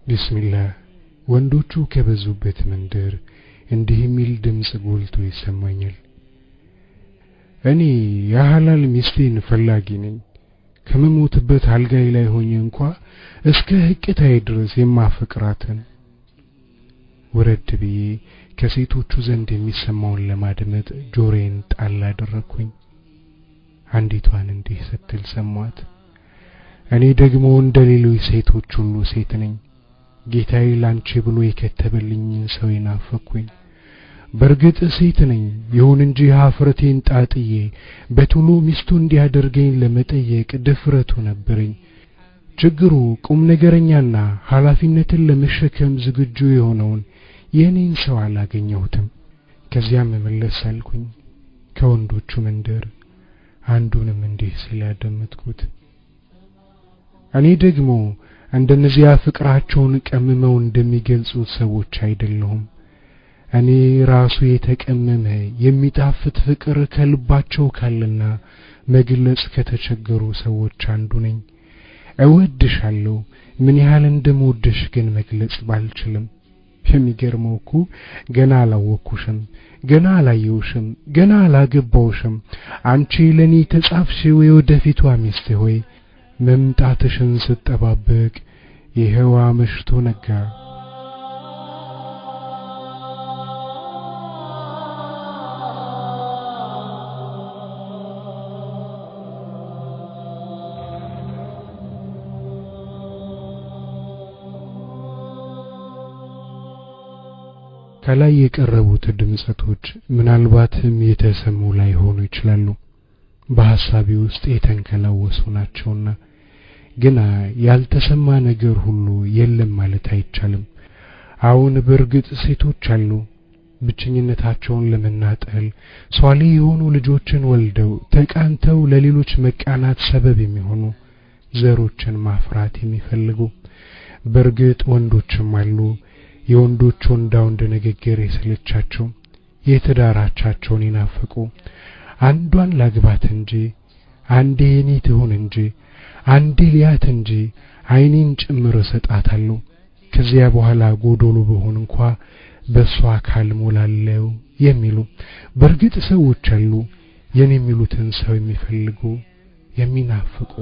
ቢስሚላህ ወንዶቹ ከበዙበት መንደር እንዲህ የሚል ድምጽ ጎልቶ ይሰማኛል። እኔ የሐላል ሚስቴን ፈላጊ ነኝ። ከመሞትበት አልጋይ ላይ ሆኜ እንኳን እስከ ህቅታዬ ድረስ የማፈቅራትን። ወረድ ብዬ ከሴቶቹ ዘንድ የሚሰማውን ለማድመጥ ጆሮዬን ጣል አደረኩኝ። አንዲቷን እንዲህ ስትል ሰማት። እኔ ደግሞ እንደሌሎች ሴቶች ሁሉ ሴት ነኝ። ጌታዬ ላንቺ ብሎ የከተበልኝን ሰው ይናፈኩኝ። በርግጥ ሴት ነኝ። ይሁን እንጂ ሀፍረቴን ጣጥዬ በቶሎ ሚስቱ እንዲያደርገኝ ለመጠየቅ ድፍረቱ ነበረኝ። ችግሩ ቁም ነገረኛና ኃላፊነትን ለመሸከም ዝግጁ የሆነውን የኔን ሰው አላገኘሁትም። ከዚያም መመለስ አልኩኝ። ከወንዶቹ መንደር አንዱንም እንዲህ ሲል ያደመጥኩት። እኔ ደግሞ እንደነዚያ ፍቅራቸውን ቀምመው እንደሚገልጹት ሰዎች አይደለሁም። እኔ ራሱ የተቀመመ የሚጣፍጥ ፍቅር ከልባቸው ካለና መግለጽ ከተቸገሩ ሰዎች አንዱ ነኝ። እወድሻለሁ፣ ምን ያህል እንደምወድሽ ግን መግለጽ ባልችልም። የሚገርመው እኮ ገና አላወኩሽም፣ ገና አላየውሽም፣ ገና አላገባውሽም። አንቺ ለኔ ተጻፍሽው የወደፊቷ ሚስቴ ሆይ መምጣትሽን ስጠባበቅ ይሄው መሽቶ ነጋ። ከላይ የቀረቡት ድምጸቶች ምናልባትም የተሰሙ ላይሆኑ ይችላሉ። በሐሳቤ ውስጥ የተንከላወሱ ናቸውና ግና ያልተሰማ ነገር ሁሉ የለም ማለት አይቻልም። አሁን በርግጥ ሴቶች አሉ ብቸኝነታቸውን ለመናጠል ሷሊ የሆኑ ልጆችን ወልደው ተቃንተው ለሌሎች መቃናት ሰበብ የሚሆኑ ዘሮችን ማፍራት የሚፈልጉ። በርግጥ ወንዶችም አሉ የወንዶች ወንዳውንድ ንግግር የሰለቻቸው የትዳራቸውን ይናፍቁ። አንዷን ላግባት እንጂ አንዴ የኔ ትሁን እንጂ አንዴ ሊያት እንጂ አይኔን ጭምር ሰጣታለሁ። ከዚያ በኋላ ጎዶሎ በሆን እንኳን በሷ አካል ሞላለው የሚሉ በርግጥ ሰዎች አሉ የኔ የሚሉትን ሰው የሚፈልጉ የሚናፍቁ።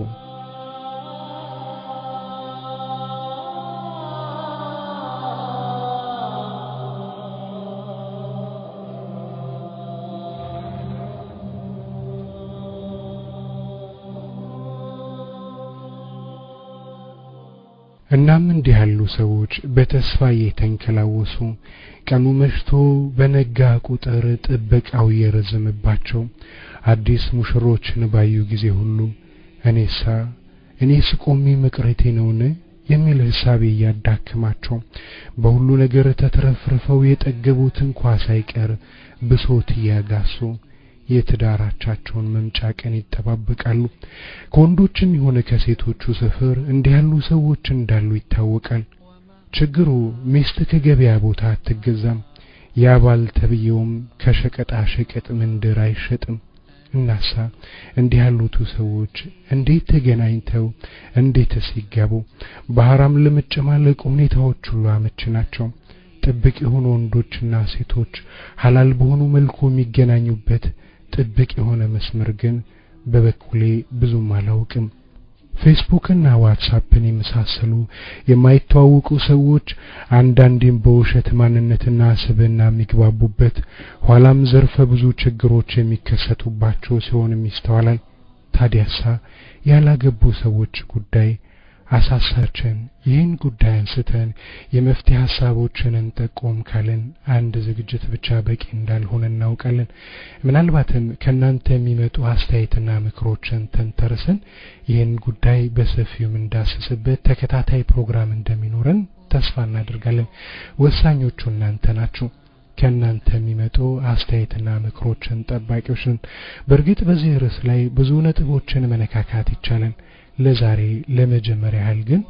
እናም እንዲህ ያሉ ሰዎች በተስፋ የተንከላወሱ ቀኑ መሽቶ በነጋ ቁጥር ጥበቃው የረዘመባቸው አዲስ ሙሽሮችን ባዩ ጊዜ ሁሉ እኔስ ቆሜ መቅረቴ ነውን የሚል ሐሳብ ያዳክማቸው በሁሉ ነገር ተትረፍርፈው የጠገቡት እንኳን ሳይቀር ብሶት ያጋሱ የትዳራቸውን መምጫ ቀን ይተባበቃሉ። ከወንዶችም የሆነ ከሴቶቹ ሰፈር እንዲህ ያሉ ሰዎች እንዳሉ ይታወቃል። ችግሩ ሚስት ከገበያ ቦታ አትገዛም፣ ያባል ተብየውም ከሸቀጣ ሸቀጥ መንደር አይሸጥም። እናሳ እንዲህ ያሉት ሰዎች እንዴት ተገናኝተው እንዴት ሲጋቡ? በሐራም ለመጨማለቅ ሁኔታዎች ሁሉ አመቺ ናቸው። ጥብቅ የሆኑ ወንዶችና ሴቶች ሐላል በሆኑ መልኩ የሚገናኙበት ጥብቅ የሆነ መስመር ግን በበኩሌ ብዙም አላውቅም። ፌስቡክና ዋትስአፕን የመሳሰሉ የማይተዋወቁ ሰዎች አንዳንዴም በውሸት ማንነትና ስብዕና የሚግባቡበት ኋላም ዘርፈ ብዙ ችግሮች የሚከሰቱባቸው ሲሆንም ይስተዋላል። ታዲያሳ ያላገቡ ሰዎች ጉዳይ አሳሳችን። ይህን ጉዳይ አንስተን የመፍትሄ ሐሳቦችን እንጠቆም ካልን አንድ ዝግጅት ብቻ በቂ እንዳልሆነ እናውቃለን። ምናልባትም ከናንተ የሚመጡ አስተያየትና ምክሮችን ተንተርሰን ይህን ጉዳይ በሰፊው እንዳስስበት ተከታታይ ፕሮግራም እንደሚኖረን ተስፋ እናደርጋለን። ወሳኞቹ እናንተ ናችሁ። ከናንተ የሚመጡ አስተያየትና ምክሮችን ጠባቂዎችን። በርግጥ በዚህ ርዕስ ላይ ብዙ ነጥቦችን መነካካት ይቻላል። ለዛሬ ለመጀመሪያ ያህል ግን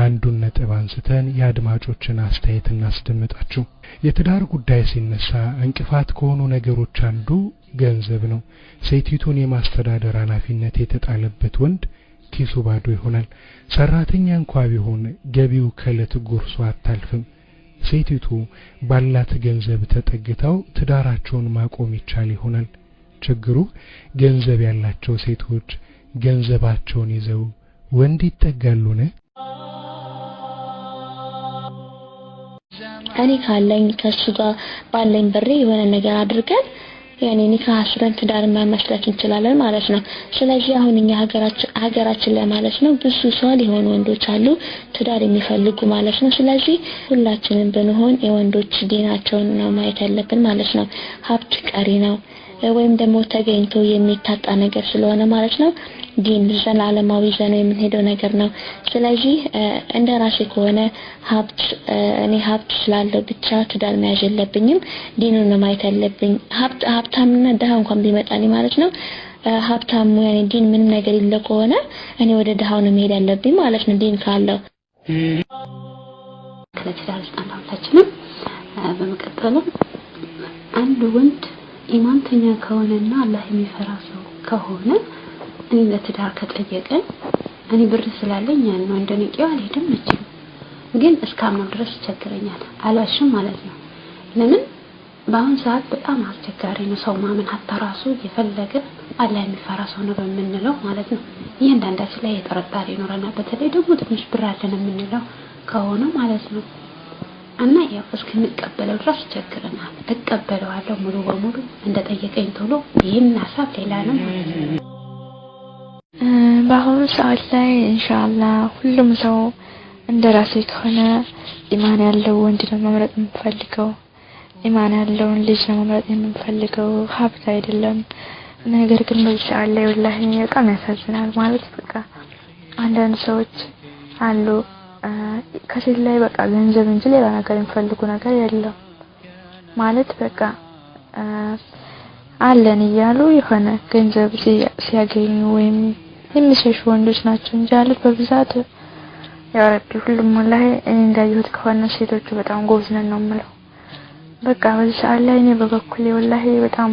አንዱን ነጥብ አንስተን የአድማጮችን አስተያየት እናስደምጣችሁ። የትዳር ጉዳይ ሲነሳ እንቅፋት ከሆኑ ነገሮች አንዱ ገንዘብ ነው። ሴቲቱን የማስተዳደር ኃላፊነት የተጣለበት ወንድ ኪሱ ባዶ ይሆናል። ሰራተኛ እንኳን ቢሆን ገቢው ከዕለት ጉርሱ አታልፍም። ሴቲቱ ባላት ገንዘብ ተጠግተው ትዳራቸውን ማቆም ይቻል ይሆናል። ችግሩ ገንዘብ ያላቸው ሴቶች ገንዘባቸውን ይዘው ወንድ ይጠጋሉን? እኔ ካለኝ ከሱ ጋር ባለኝ ብሬ የሆነ ነገር አድርገን ያኔ ኒካህ አስረን ትዳር መመስረት እንችላለን ማለት ነው። ስለዚህ አሁን እኛ ሀገራችን ላይ ማለት ነው ብዙ ሰው የሆኑ ወንዶች አሉ ትዳር የሚፈልጉ ማለት ነው። ስለዚህ ሁላችንም ብንሆን የወንዶች ዲናቸውን ነው ማየት ያለብን ማለት ነው። ሀብት ቀሪ ነው ወይም ደግሞ ተገኝቶ የሚታጣ ነገር ስለሆነ ማለት ነው። ዲን ዘላለማዊ ዘነው የምንሄደው ነገር ነው። ስለዚህ እንደ ራሴ ከሆነ እኔ ሀብት ስላለው ብቻ ትዳር መያዝ የለብኝም። ዲኑን ነው ማየት ያለብኝ። ሀብታምና ደሃ እንኳን ቢመጣልኝ ማለት ነው ሀብታሙ ያኔ ዲን ምንም ነገር የለው ከሆነ እኔ ወደ ደሃው ነው መሄድ ያለብኝ ማለት ነው ዲን ካለው። ከትዳር አንዳችንም በመቀጠልም አንድ ወንድ ኢማንተኛ ከሆነና አላህ የሚፈራ ሰው ከሆነ እኔ ለትዳር ከጠየቀኝ እኔ ብር ስላለኝ ያን ነው እንደነቂው አልሄድም መቼም። ግን እስካሁን ድረስ ይቸግረኛል አልዋሽም ማለት ነው። ለምን በአሁን ሰዓት በጣም አስቸጋሪ ነው ሰው ማመን ሀታ ራሱ የፈለገ አላህ የሚፈራ ሰው ነው በመንለው ማለት ነው። እያንዳንዳችን ላይ የጠረጣሪ ይኖረናል። በተለይ ደግሞ ትንሽ ብር አለን የምንለው ከሆነ ማለት ነው። እና ያው እስከምቀበለው ድረስ ይቸግረናል። እቀበለዋለሁ ሙሉ በሙሉ እንደጠየቀኝ ቶሎ ይሄን ሐሳብ ሌላ ነው ማለት ነው። በአሁኑ ሰዓት ላይ ኢንሻአላህ ሁሉም ሰው እንደራሴ ከሆነ ኢማን ያለው ወንድ ነው መምረጥ የምፈልገው። ኢማን ያለውን ልጅ ነው መምረጥ የምፈልገው፣ ሀብት አይደለም። ነገር ግን በዚህ ሰዓት ላይ ወላሂ በጣም ያሳዝናል ማለት በቃ አንዳንድ ሰዎች አሉ ከሴት ላይ በቃ ገንዘብ እንጂ ሌላ ነገር የሚፈልጉ ነገር የለም ማለት በቃ አለን እያሉ የሆነ ገንዘብ ሲያገኙ ወይም የሚሸሹ ወንዶች ናቸው እንጂ ያሉት በብዛት ያው ረቢ ሁሉም ወላሂ እንዳየሁት ከሆነ ሴቶቹ በጣም ጎበዝ ነን ነው የምለው። በቃ በዚህ ሰዓት ላይ እኔ በበኩሌ ወላሂ በጣም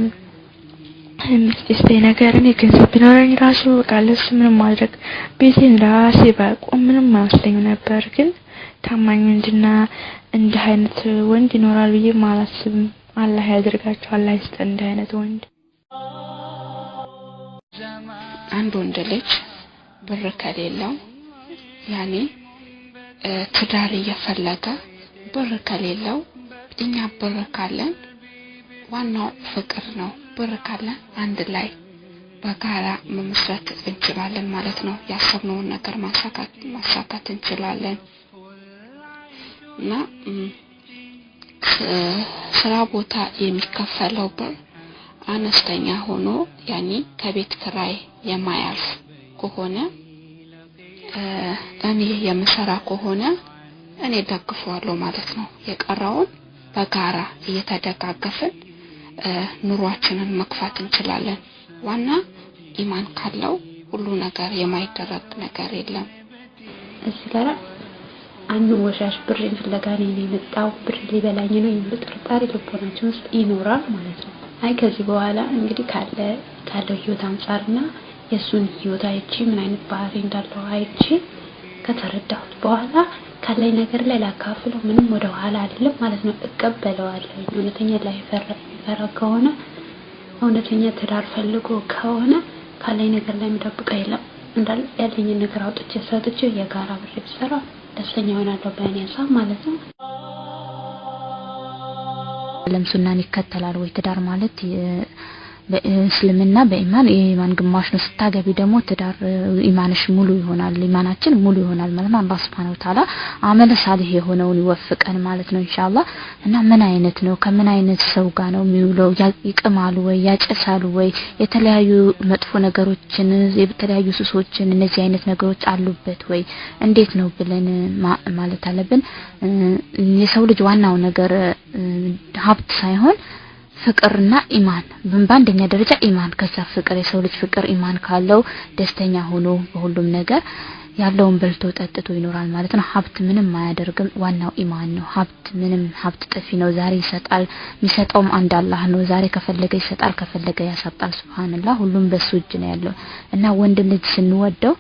የሚስቴ ነገር እኔ ገንዘብ ቢኖረኝ ራሱ በቃ ለሱ ምንም ማድረግ ቤቴን ራሴ ባቆም ምንም አይመስለኝም ነበር። ግን ታማኝ ወንድና እንዲህ አይነት ወንድ ይኖራል ብዬ ማላስብም። አላህ ያድርጋቸው፣ አላህ ይስጠን እንዲህ አይነት ወንድ። አንድ ወንድ ልጅ ብር ከሌለው ያኔ ትዳር እየፈለገ ብር ከሌለው እኛ ብር ካለን ዋናው ፍቅር ነው። ብር ካለን አንድ ላይ በጋራ መመስረት እንችላለን ማለት ነው። ያሰብነውን ነገር ማሳካት እንችላለን። እና ስራ ቦታ የሚከፈለው ብር አነስተኛ ሆኖ ያኔ ከቤት ክራይ የማያልፍ ከሆነ እኔ የምሰራ ከሆነ እኔ ደግፈዋለሁ ማለት ነው። የቀረውን በጋራ እየተደጋገፍን ኑሯችንን መክፋት እንችላለን። ዋና ኢማን ካለው ሁሉ ነገር የማይደረግ ነገር የለም። እዚህ ጋር አንዱ ወሻሽ ብር ፍለጋ ነው የመጣው ብር ሊበላኝ ነው የሚል ጥርጣሬ ልቦናችን ውስጥ ይኖራል ማለት ነው። አይ ከዚህ በኋላ እንግዲህ ካለው ህይወት አንፃርና የሱን ህይወት አይቼ ምን አይነት ባህሪ እንዳለው አይቼ ከተረዳሁት በኋላ ካለኝ ነገር ላይ ላካፍለው ምንም ወደ ኋላ አይደለም ማለት ነው። እቀበለዋለሁ። እውነተኛ ላይ ፈራ ከሆነ እውነተኛ ትዳር ፈልጎ ከሆነ ካለኝ ነገር ላይ መደብቀው የለም እንዳል ያለኝ ነገር አውጥቼ ሰጥቼ የጋራ ብር ብሰራ ደስተኛ ሆናለሁ በእኔ ሀሳብ ማለት ነው። ለምሱናን ይከተላል ወይ ትዳር ማለት በእስልምና በኢማን የኢማን ግማሽ ነው። ስታገቢ ደግሞ ትዳር ኢማንሽ ሙሉ ይሆናል፣ ኢማናችን ሙሉ ይሆናል ማለት ነው። አላህ Subhanahu Wa Ta'ala አመለ ሳሊህ የሆነውን ይወፍቀን ማለት ነው ኢንሻአላህ። እና ምን አይነት ነው ከምን አይነት ሰው ጋር ነው የሚውለው? ይቅማሉ ወይ ያጨሳሉ ወይ የተለያዩ መጥፎ ነገሮችን የተለያዩ ሱሶችን እነዚህ አይነት ነገሮች አሉበት ወይ እንዴት ነው ብለን ማለት አለብን። የሰው ልጅ ዋናው ነገር ሀብት ሳይሆን ፍቅርና ኢማን በአንደኛ ደረጃ ኢማን ከዛ ፍቅር የሰው ልጅ ፍቅር ኢማን ካለው ደስተኛ ሆኖ በሁሉም ነገር ያለውን በልቶ ጠጥቶ ይኖራል ማለት ነው። ሀብት ምንም አያደርግም፣ ዋናው ኢማን ነው። ሀብት ጠፊ ነው፣ ዛሬ ይሰጣል፣ የሚሰጠውም አንድ አላህ ነው። ዛሬ ከፈለገ ይሰጣል፣ ከፈለገ ያሳጣል። ሱብሃንአላህ ሁሉም በሱ እጅ ነው ያለው። እና ወንድ ልጅ ስንወደው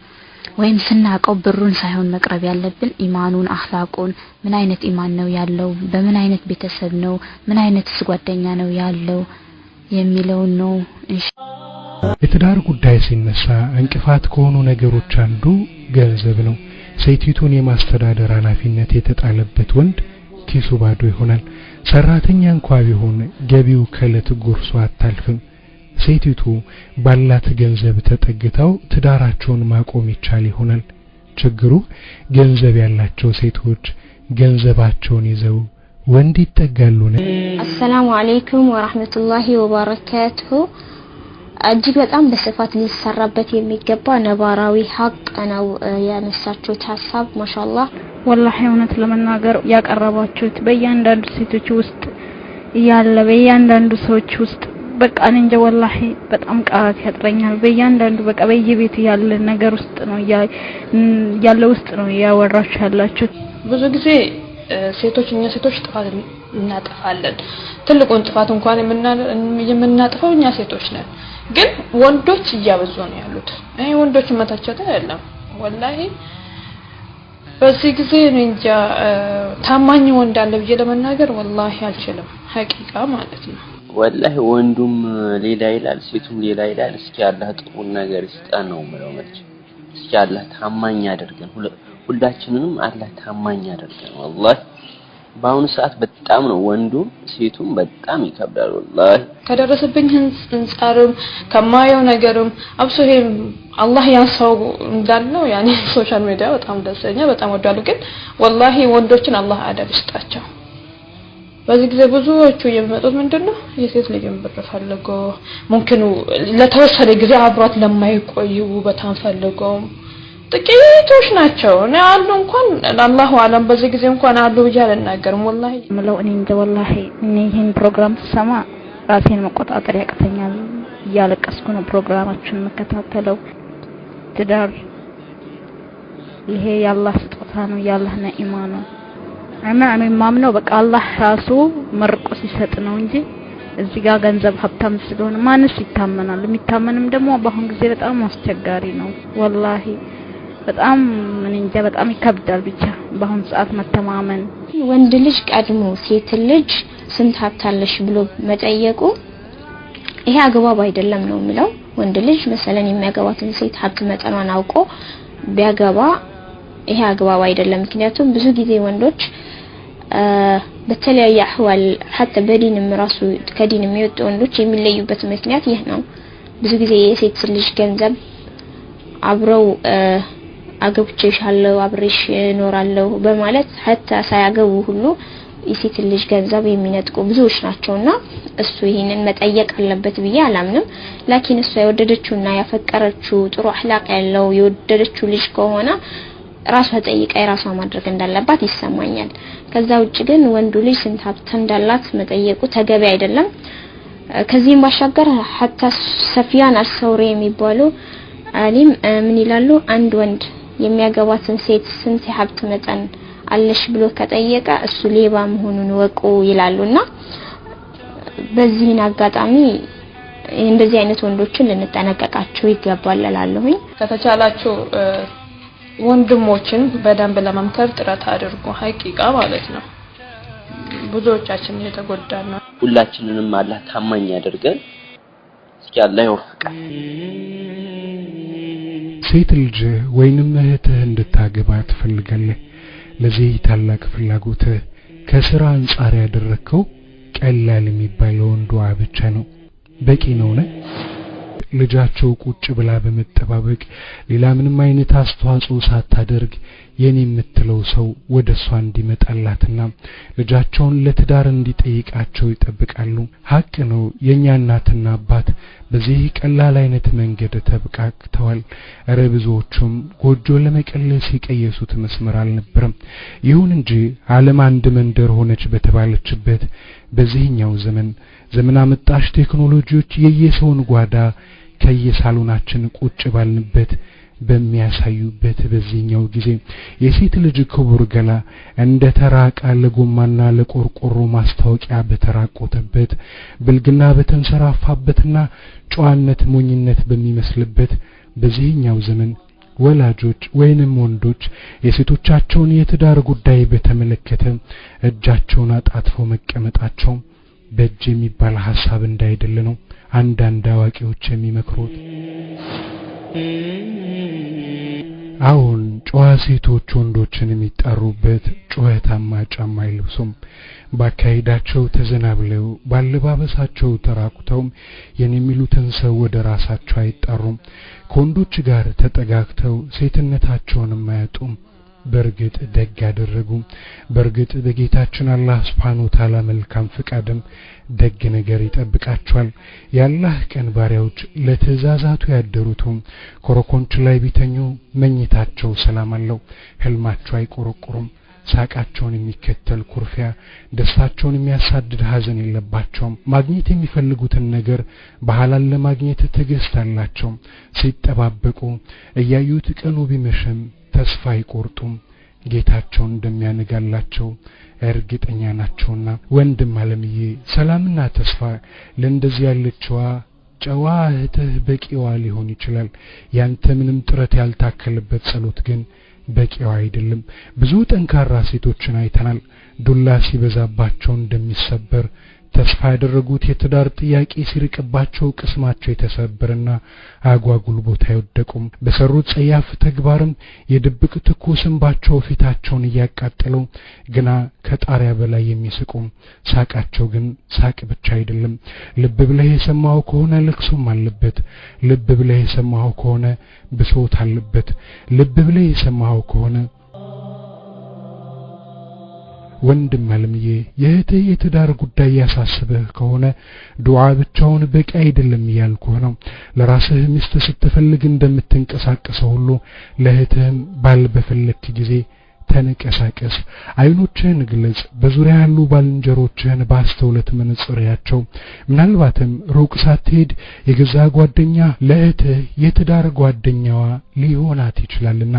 ወይም ስናቀው ብሩን ሳይሆን መቅረብ ያለብን ኢማኑን አኽላቁን ምን አይነት ኢማን ነው ያለው በምን አይነት ቤተሰብ ነው ምን አይነት ጓደኛ ነው ያለው የሚለው ነው የትዳር ጉዳይ ሲነሳ እንቅፋት ከሆኑ ነገሮች አንዱ ገንዘብ ነው ሴቲቱን የማስተዳደር ኃላፊነት የተጣለበት ወንድ ኪሱ ባዶ ይሆናል ሰራተኛ እንኳን ቢሆን ገቢው ከለት ጉርሷ አታልፍም ሴቲቱ ባላት ገንዘብ ተጠግተው ትዳራቸውን ማቆም ይቻል ይሆናል ችግሩ ገንዘብ ያላቸው ሴቶች ገንዘባቸውን ይዘው ወንድ ይጠጋሉ አሰላሙ አለይኩም ወራህመቱላሂ ወበረካቱሁ እጅግ በጣም በስፋት ሊሰራበት የሚገባ ነባራዊ ሀቅ ነው ያነሳችሁት ሐሳብ ማሻአላህ ወላሂ እውነት ለመናገር ያቀረባችሁት በእያንዳንዱ ሴቶች ውስጥ ያለ በእያንዳንዱ ሰዎች ውስጥ በቃ እንጀ ወላሂ በጣም ቃላት ያጥረኛል በእያንዳንዱ በቃ በየቤቱ ያለ ነገር ውስጥ ነው ያለ ውስጥ ነው ያወራችሁ ያላችሁ ብዙ ጊዜ ሴቶች ጥፋት እናጠፋለን ትልቁን ጥፋት እንኳን የምናጠፋው እኛ ሴቶች ነን ግን ወንዶች እያበዙ ነው ያሉት ወንዶች መታቸት አይደለም ወላሂ በዚህ ጊዜ እንጃ ታማኝ ወንድ አለ ብዬ ለመናገር ወላሂ አልችልም ሐቂቃ ማለት ነው ወላሂ ወንዱም ሌላ ይላል ሴቱም ሌላ ይላል እስኪ አላህ ጥሩ ነገር ይስጠን ነው ማለት ነው እስኪ አላህ ታማኝ ያደርገን ሁላችንንም አላህ ታማኝ ያደርገን ወላሂ ባሁን ሰዓት በጣም ነው ወንዱም ሴቱም በጣም ይከብዳል ወላሂ ከደረሰብኝ እንጻርም ከማየው ነገርም አብሶሄም አላህ ያንሳው እንዳለው ያኔ ሶሻል ሚዲያ በጣም ደሰኛ በጣም ወዳሉ ግን ወላሂ ወንዶችን አላህ አደብ ይስጣቸው በዚህ ጊዜ ብዙዎቹ የሚመጡት ምንድነው የሴት ልጅን ብር ፈልገው ሙምኪኑ ለተወሰነ ጊዜ አብሯት ለማይቆዩ በጣም ፈልገው ጥቂቶች ናቸው እና አሉ እንኳን አላሁ አለም በዚህ ጊዜ እንኳን አሉ ይያለናገር ወላሂ ምለው እኔ እንደ ወላሂ ይሄን ፕሮግራም ተሰማ ራሴን መቆጣጠር ያቅተኛል ያለቀስኩ ነው ፕሮግራማችን መከታተለው ትዳር ይሄ ያላህ ስጦታ ነው ያላህ ነዒማ ነው እኔ ማምነው በቃ አላህ ራሱ መርቆ ሲሰጥ ነው እንጂ እዚህ ጋር ገንዘብ ሀብታም ስለሆነ ማንስ ይታመናል የሚታመንም ደግሞ በአሁን ጊዜ በጣም አስቸጋሪ ነው ወላሂ በጣም ምን እንጃ በጣም ይከብዳል ብቻ በአሁን ሰዓት መተማመን ወንድ ልጅ ቀድሞ ሴት ልጅ ስንት ሀብታለሽ ብሎ መጠየቁ ይሄ አግባብ አይደለም ነው የሚለው ወንድ ልጅ መሰለን የሚያገባትን ሴት ሀብት መጠኗን አውቆ ቢያገባ ይሄ አግባብ አይደለም ምክንያቱም ብዙ ጊዜ ወንዶች በተለያየ አህዋል حتى በዲንም ራሱ ከዲን የሚወጡ ወንዶች የሚለዩበት ምክንያት ይህ ነው ብዙ ጊዜ የሴት ልጅ ገንዘብ አብረው አገብቼሻለሁ አብሬሽ ኖራለሁ በማለት حتى ሳያገቡ ሁሉ የሴት ልጅ ገንዘብ የሚነጥቁ ብዙዎች ናቸውና እሱ ይሄንን መጠየቅ አለበት ብዬ አላምንም ላኪን እሱ የወደደችውና ያፈቀረችው ጥሩ አኽላቅ ያለው የወደደችው ልጅ ከሆነ ራሷ ጠይቃ የራሷ ማድረግ እንዳለባት ይሰማኛል ከዛ ውጭ ግን ወንዱ ልጅ ስንት ሀብት እንዳላት መጠየቁ ተገቢ አይደለም ከዚህም ባሻገር حتى ሰፊያን አልሰውሪ የሚባሉ አሊም ምን ይላሉ አንድ ወንድ የሚያገባትን ሴት ስንት ሀብት መጠን አለሽ ብሎ ከጠየቀ እሱ ሌባ መሆኑን ወቁ ይላሉና በዚህን አጋጣሚ እንደዚህ አይነት ወንዶችን ልንጠነቀቃቸው ይገባል እላለሁኝ ከተቻላችሁ ወንድሞችን በደንብ ለመምከር ጥረት አድርጉ ሐቂቃ ማለት ነው ብዙዎቻችን የተጎዳና ሁላችንንም አላህ ታማኝ ያደርገን እስኪ አላህ ይወፍቀን ሴት ልጅ ወይንም እህትህ እንድታገባ ትፈልጋለህ ለዚህ ታላቅ ፍላጎት ከስራ አንፃር ያደረከው ቀላል የሚባለው ወንዷ ብቻ ነው በቂ ነው ልጃቸው ቁጭ ብላ በመጠባበቅ ሌላ ምንም አይነት አስተዋጽኦ ሳታደርግ የኔ የምትለው ሰው ወደሷ እንዲመጣላትና ልጃቸውን ለትዳር እንዲጠይቃቸው ይጠብቃሉ ሀቅ ነው የኛ እናትና አባት በዚህ ቀላል አይነት መንገድ ተብቃቅተዋል ረብዞቹም ጎጆ ለመቀለስ የቀየሱት መስመር አልነበረም ይሁን እንጂ ዓለም አንድ መንደር ሆነች በተባለችበት በዚህኛው ዘመን አመጣሽ ቴክኖሎጂዎች የየሰውን ጓዳ ከየሳሎናችን ቁጭ ባልንበት በሚያሳዩበት በዚህኛው ጊዜ የሴት ልጅ ክቡር ገላ እንደ ተራቃ ለጎማና ለቆርቆሮ ማስታወቂያ በተራቆተበት ብልግና በተንሰራፋበትና ጨዋነት ሞኝነት በሚመስልበት በዚህኛው ዘመን ወላጆች ወይንም ወንዶች የሴቶቻቸውን የትዳር ጉዳይ በተመለከተ እጃቸውን አጣጥፈው መቀመጣቸው በእጅ የሚባል ሐሳብ እንዳይደለ ነው አንዳንድ አዋቂዎች የሚመክሩት። አሁን ጨዋ ሴቶች ወንዶችን የሚጣሩበት ጩኸታማ ጫማ አይለብሱም። ባካሄዳቸው ተዘናብለው ባለባበሳቸው ተራቁተው የሚሉትን ሰው ወደ ራሳቸው አይጣሩም። ከወንዶች ጋር ተጠጋግተው ሴትነታቸውን ማያጡም። በርግጥ ደግ ያደረጉ በርግጥ በጌታችን አላህ Subhanahu Ta'ala መልካም ፍቃድም ደግ ነገር ይጠብቃቸዋል። የአላህ ቀን ባሪያዎች ለተዛዛቱ ያደሩትም ኮረኮንች ላይ ቢተኙ መኝታቸው ሰላም አለው። ህልማቸው አይቆረቆሩም። ሳቃቸውን የሚከተል ኩርፊያ ደስታቸውን የሚያሳድድ ሐዘን የለባቸውም። ማግኘት የሚፈልጉትን ነገር በሐላል ለማግኘት ትዕግስት አላቸው። ሲጠባበቁ እያዩት ቀኑ ቢመሽም ተስፋ አይቆርጡም። ጌታቸውን እንደሚያነጋላቸው እርግጠኛ ናቸውና። ወንድም አለምዬ ሰላምና ተስፋ ለእንደዚህ ያለችዋ ጨዋ እህትህ በቂዋ ሊሆን ይችላል። ያንተ ምንም ጥረት ያልታከለበት ጸሎት ግን በቂዋ አይደለም። ብዙ ጠንካራ ሴቶችን አይተናል። ዱላ ሲበዛባቸው እንደሚሰበር ተስፋ ያደረጉት የትዳር ጥያቄ ሲርቅባቸው ቅስማቸው የተሰበረና አጓጉል ቦታ ይወደቁም። በሰሩት ጸያፍ ተግባርም የድብቅ ትኩስንባቸው ፊታቸውን እያቃጠለው ግና ከጣሪያ በላይ የሚስቁም። ሳቃቸው ግን ሳቅ ብቻ አይደለም። ልብ ብለህ የሰማው ከሆነ ለቅሶም አለበት። ልብ ብለህ የሰማው ከሆነ ብሶት አለበት። ልብ ብለህ የሰማው ከሆነ ወንድም አለምዬ የእህትህ የትዳር ጉዳይ ያሳስብህ ከሆነ ዱዓ ብቻውን በቂ አይደለም ያልኩህ ነው። ለራስህ ሚስት ስትፈልግ እንደምትንቀሳቀሰው ሁሉ ለእህትህም ባል በፈለክ ጊዜ ተንቀሳቀስ። አይኖችህን ግለጽ። በዙሪያ ያሉ ባልንጀሮችህን በአስተውለት መነጽሪያቸው። ምናልባትም ሩቅ ሳትሄድ የገዛ ጓደኛ ለእህትህ የትዳር ጓደኛዋ ሊሆናት ይችላልና።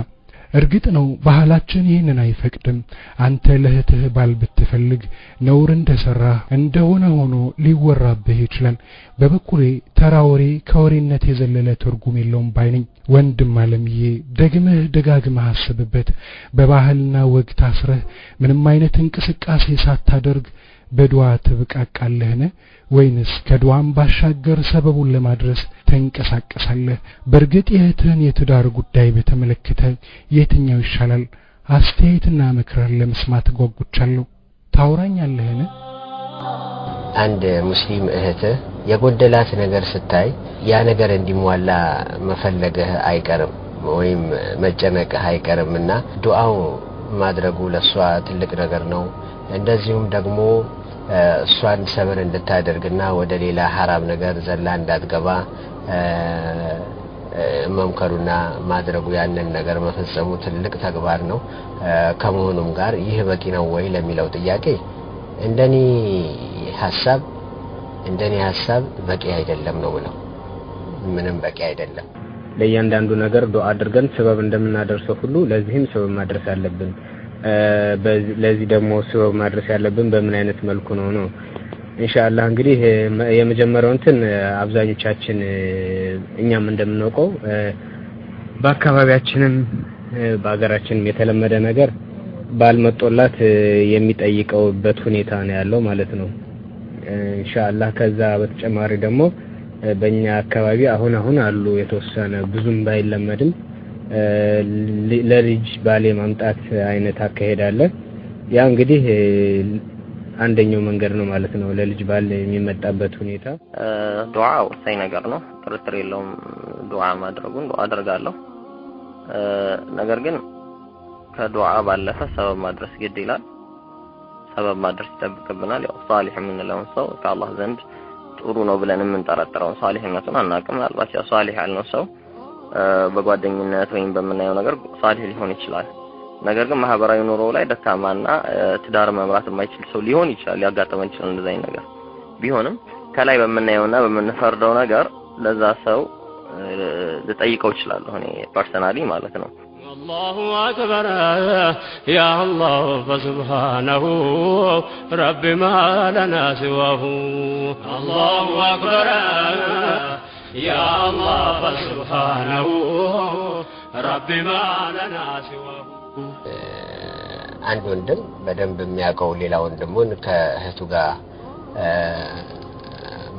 እርግጥ ነው ባህላችን ይህንን አይፈቅድም። አንተ ለእህትህ ባል ብትፈልግ ነውር እንደሰራህ እንደሆነ ሆኖ ሊወራብህ ይችላል። በበኩሌ ተራወሬ ከወሬነት የዘለለ ትርጉም የለውም ባይነኝ። ወንድም አለምዬ ደግመህ ደጋግመህ አስብበት። በባህልና ወግ ታስረህ ምንም አይነት እንቅስቃሴ ሳታደርግ በዱዓ ትብቃቃለህን ወይንስ ከዱዓም ባሻገር ሰበቡን ለማድረስ ተንቀሳቀሳለህ? በርግጥ የእህትህን የትዳር ጉዳይ በተመለከተ የትኛው ይሻላል? አስተያየትና ምክርን ለመስማት ጓጉቻለሁ። ታውራኛለህን? አንድ ሙስሊም እህትህ የጎደላት ነገር ስታይ ያ ነገር እንዲሟላ መፈለግህ አይቀርም ወይም መጨነቅህ አይቀርምና ዱዓው ማድረጉ ለሷ ትልቅ ነገር ነው። እንደዚሁም ደግሞ እሷን ሰብር እንድታደርግና ወደ ሌላ ሐራም ነገር ዘላ እንዳትገባ መምከሩና ማድረጉ ያንን ነገር መፈጸሙ ትልቅ ተግባር ነው። ከመሆኑም ጋር ይህ በቂ ነው ወይ ለሚለው ጥያቄ እንደኔ ሐሳብ በቂ አይደለም ነው ብለው ምንም በቂ አይደለም። ለእያንዳንዱ ነገር ዱዓ አድርገን ሰበብ እንደምናደርሰው ሁሉ ለዚህም ሰበብ ማድረስ አለብን። ለዚህ ደግሞ ሰበብ ማድረስ ያለብን በምን አይነት መልኩ ነው? ኢንሻአላህ እንግዲህ የመጀመሪያው እንትን አብዛኞቻችን እኛም እንደምናውቀው በአካባቢያችንም በአገራችንም የተለመደ ነገር ባልመጦላት የሚጠይቀውበት ሁኔታ ነው ያለው ማለት ነው። ኢንሻአላህ ከዛ በተጨማሪ ደግሞ በእኛ አካባቢ አሁን አሉ የተወሰነ ብዙም ባይለመድም ለልጅ ባሌ ማምጣት አይነት አካሄዳለ። ያ እንግዲህ አንደኛው መንገድ ነው ማለት ነው ለልጅ ባል የሚመጣበት ሁኔታ። ዱዓ ወሳኝ ነገር ነው፣ ጥርጥር የለውም። ዱዓ ማድረጉን ዱዓ አደርጋለሁ። ነገር ግን ከዱዓ ባለፈ ሰበብ ማድረስ ግድ ይላል። ሰበብ ማድረስ ይጠብቅብናል። ያው ሷሊህ የምንለው ሰው ከአላህ ዘንድ ጥሩ ነው ብለን የምንጠረጥረው ሷሊህነቱን አናውቅም። ምናልባት ያ ሷሊህ ያልነው ሰው በጓደኝነት ወይም በመናየው ነገር ሷሊህ ሊሆን ይችላል። ነገር ግን ማህበራዊ ኑሮ ላይ ደካማና ትዳር መምራት የማይችል ሰው ሊሆን ይችላል፣ ሊያጋጥመን ይችላል እንደዛ አይነት ነገር። ቢሆንም ከላይ በመናየውና በመንፈርደው ነገር ለዛ ሰው ልጠይቀው ይችላል እኔ ፐርሰናሊ ማለት ነው። الله أكبر يا الله فسبحانه رب ما لنا سواه. الله أكبر يا الله فسبحانه رب ما لنا سواه አንድ ወንድም በደንብ የሚያውቀው ሌላ ወንድሙን ከእህቱ ጋር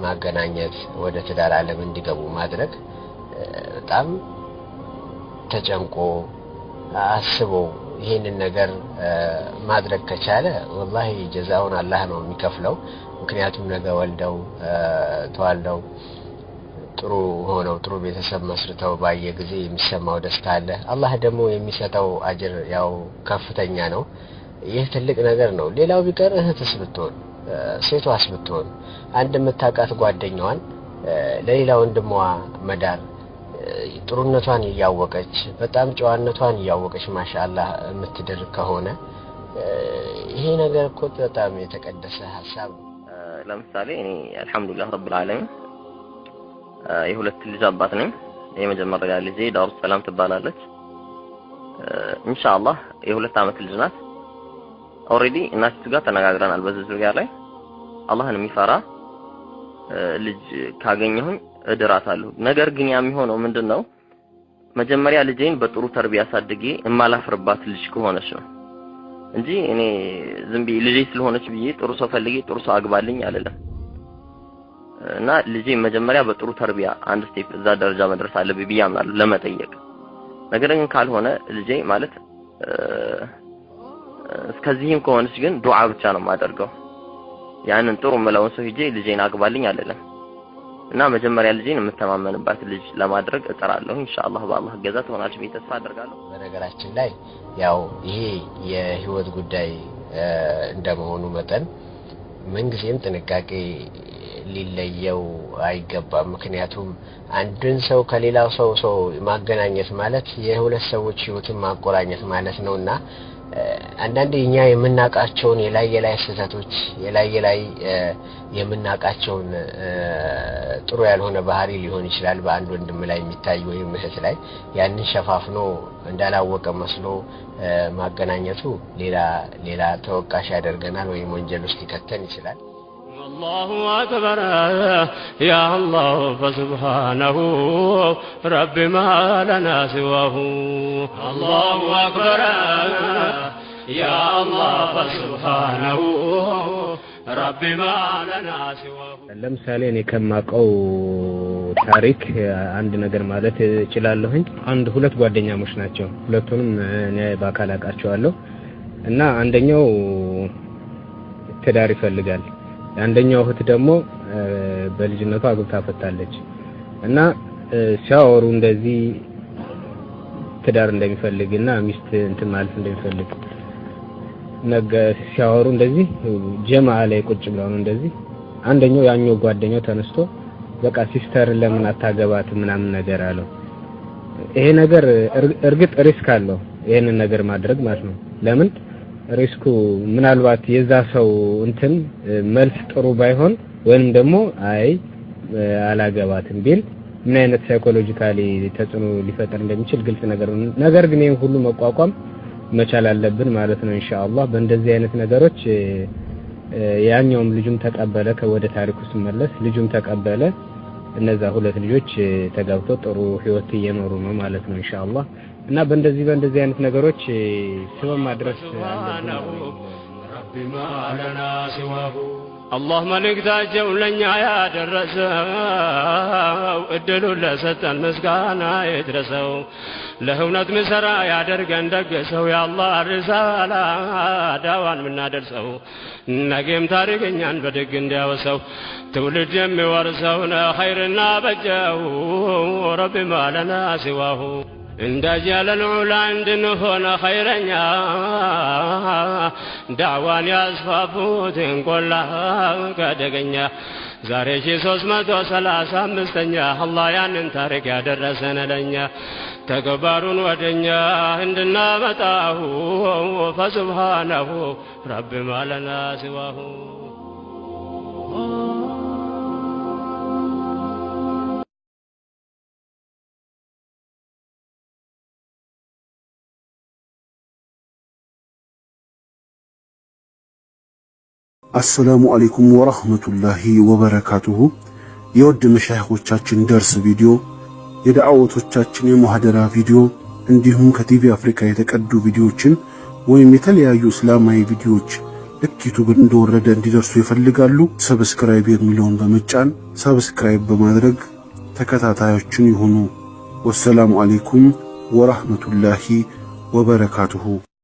ማገናኘት ወደ ትዳር ዓለም እንዲገቡ ማድረግ በጣም ተጨንቆ አስቦ ይሄንን ነገር ማድረግ ከቻለ والله ጀዛውን አላህ ነው የሚከፍለው ምክንያቱም ነገ ወልደው ተዋልደው ጥሩ ሆነው ጥሩ ቤተሰብ መስርተው ባየ ጊዜ የሚሰማው ደስታ አለ አላህ ደግሞ የሚሰጠው አጅር ያው ከፍተኛ ነው ይህ ትልቅ ነገር ነው ሌላው ቢቀር እህትስ ብትሆን ሴቷስ ብትሆን አንድ መታቃት ጓደኛዋን ለሌላ ወንድሟ መዳር ጥሩነቷን ያያወቀች በጣም ጨዋነቷን ያያወቀች ማሻአላህ የምትድር ከሆነ ይሄ ነገር እኮ በጣም የተቀደሰ ሐሳብ ለምሳሌ እኔ አልহামዱሊላህ ረብል ዓለሚን የሁለት ልጅ አባት ነኝ የመጀመሪያ ልጄ ዳሩ ሰላም ትባላለች ኢንሻአላህ የሁለት አመት ልጅ ናት ኦሬዲ እናቱ ጋር ተነጋግረናል በዚህ ዙሪያ ላይ አላህን የሚፈራ ልጅ ካገኘሁኝ እድራታለሁ ነገር ግን የሚሆነው ምንድነው መጀመሪያ ልጄን በጥሩ ተርቢያ አሳድጌ እማላፍርባት ልጅ ከሆነች ነው እንጂ እኔ ዝም ብዬ ልጄ ስለሆነች ብዬ ጥሩ ሰው ፈልጌ ጥሩ ሰው አግባልኝ አይደለም እና ልጄ መጀመሪያ በጥሩ ተርቢያ አንድ ስቴፕ እዛ ደረጃ መድረስ አለብኝ ብዬ አምናለሁ ለመጠየቅ ነገር ግን ካልሆነ ልጄ ማለት እስከዚህም ከሆነች ግን ዱዓ ብቻ ነው ማደርገው ያንን ጥሩ መላውን ሰው ሂጄ ልጄን አግባልኝ አይደለም እና መጀመሪያ ልጄን የምተማመንባት ልጅ ለማድረግ እጥራለሁ ኢንሻአላህ በአላህ ገዛ ተሆናች ብዬ ተስፋ አደርጋለሁ በነገራችን ላይ ያው ይሄ የህይወት ጉዳይ እንደመሆኑ መጠን ምንጊዜም ጥንቃቄ ሊለየው አይገባም ምክንያቱም አንድን ሰው ከሌላው ሰው ማገናኘት ማለት የሁለት ሰዎች ህይወትን ማቆራኘት ማለት ነውና አንዳንዴ እኛ የምናቃቸውን የላይ ስህተቶች የላይ የምናቃቸውን ጥሩ ያልሆነ ባህሪ ሊሆን ይችላል በአንድ ወንድም ላይ የሚታይ ወይም እህት ላይ ያንን ሸፋፍኖ እንዳላወቀ መስሎ ማገናኘቱ ሌላ ተወቃሽ ያደርገናል ወይም ወንጀል ውስጥ ይከተን ይችላል الله أكبر يا الله فسبحانه رب ما لنا سواه الله أكبر يا الله فسبحانه رب ما لنا سواه ለምሳሌ እኔ ከማቀው ታሪክ አንድ ነገር ማለት እችላለሁኝ አንድ ሁለት ጓደኛሞች ናቸው ሁለቱንም እኔ ባካል አቃቸዋለሁ እና አንደኛው ትዳር ይፈልጋል አንደኛው እህት ደግሞ በልጅነቷ አግብታ ፈታለች እና ሲያወሩ እንደዚህ ትዳር እንደሚፈልግና ሚስት እንትን ማለት እንደሚፈልግ ነገ ሲያወሩ እንደዚህ ጀማዓ ላይ ቁጭ ብለው ነው እንደዚህ አንደኛው ያኛው ጓደኛው ተነስቶ በቃ ሲስተር ለምን አታገባት ምናምን ነገር አለው ይሄ ነገር እርግጥ ሪስክ አለው ይሄንን ነገር ማድረግ ማለት ነው ለምን ሪስኩ ምናልባት የዛ ሰው እንትን መልስ ጥሩ ባይሆን ወይንም ደግሞ አይ አላገባትም ቢል ምን አይነት ሳይኮሎጂካሊ ተጽዕኖ ሊፈጠር እንደሚችል ግልጽ ነገር ግን ይሄን ሁሉ መቋቋም መቻል አለብን ማለት ነው ኢንሻአላህ በእንደዚህ አይነት ነገሮች ያኛውም ልጁም ተቀበለ ከወደ ታሪኩ ሲመለስ ልጁም ተቀበለ እነዛ ሁለት ልጆች ተጋብተው ጥሩ ህይወት እየኖሩ ነው ማለት ነው ኢንሻአላህ እና በእንደዚህ አይነት ነገሮች ስበብ ማድረስ አለብን رب ما لنا سواه الله መልእክታቸው ለኛ ያደረሰው እድሉ ለሰጠን ምስጋና ይድረሰው ለእውነት ምሰራ ያደርገን ደግሰው ያአላህ ሪሳላ ዳዋን ምናደርሰው ነገም ታሪክኛን በደግ እንዲያወሰው ትውልድ የሚወርሰው ኸይርና በጀው رب ما لنا سواه እንዳጃለ ልዑላ እንድንሆነ ኸይረኛ ዳዕዋን ያስፋፉትን ቆላ ከደገኛ ዛሬ 335ኛ አላህ ያንን ታሪክ ያደረሰን ለኛ ተግባሩን ወደኛ እንድናመጣው فسبحانه رب ما لنا سواه السلام عليكم ورحمة الله وبركاته يود مشايخوቻችን درس فيديو የዳዕወቶቻችን የሙሐደራ ቪዲዮ እንዲሁም ከቲቪ አፍሪካ የተቀዱ ቪዲዮዎችን ወይም የተለያዩ እስላማዊ ቪዲዮዎች ልክ ዩቲዩብ እንደወረደ እንዲደርሱ ይፈልጋሉ? ሰብስክራይብ የሚለውን በመጫን ሰብስክራይብ በማድረግ ተከታታዮችን ይሁኑ። ወሰላሙ አለይኩም ወራህመቱላሂ ወበረካቱሁ።